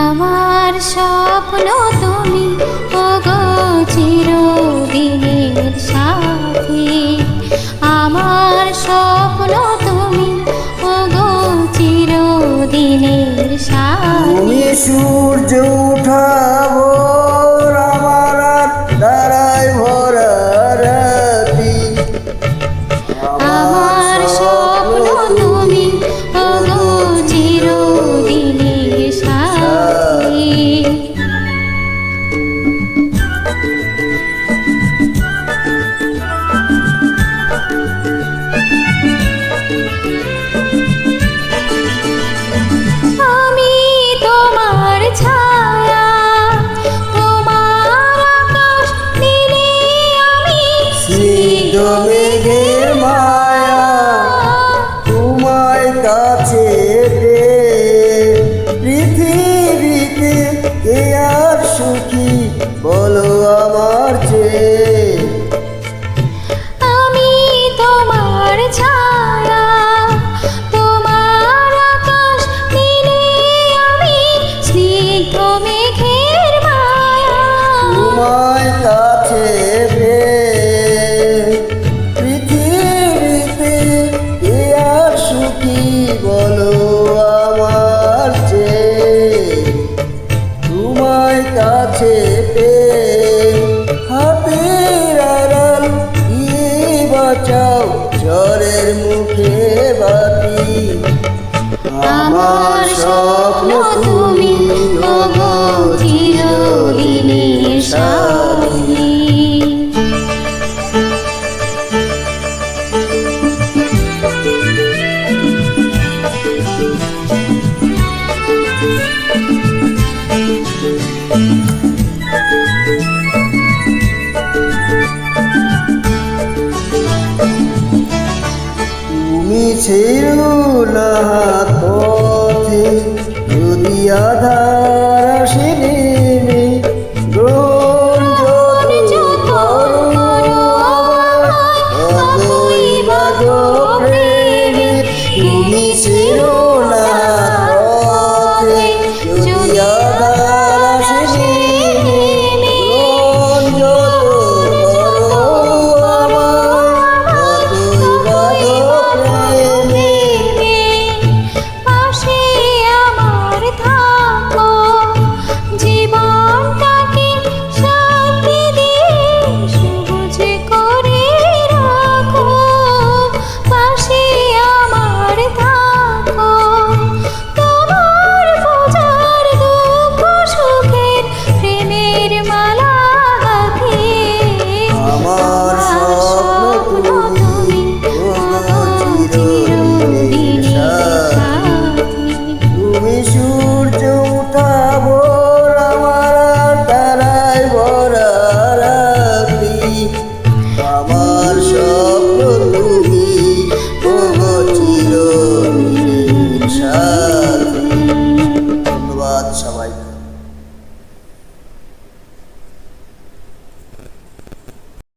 আমার স্বপ্ন তুমি ওগো চিরদিনের সাথী, আমার স্বপ্ন তুমি ওগো চিরদিনের সাথী। তুমি সূর্য উঠাবো আমার দ্বারাই ভরা রাতি, আমার স্বপ্ন তুমি ওগো চিরদিনের সাথী। আমি তোমার ছায়া, তোমার আকাশ নীলে আমি স্নিগ্ধ মেঘের মায়া, তোমায় কাছে পেয়ে পৃথিবীতে কে আর সুখী বলো আমার চেয়ে। আমি তোমার ছায়া, তোমার আকাশ নীলে আমি স্নিগ্ধ মেঘের মায়া, তোমায় কাছে পেয়ে পৃথিবীতে কে আর সুখী বলো আমার চেয়ে। তোমায় কাছে পেয়ে হাতের আড়াল দিয়ে বাঁচাও ঝড়ের মুখে বাতি, আমার স্বপ্ন তুমি ওগো চিরদিনের সাথী। তুমি ছেড়ে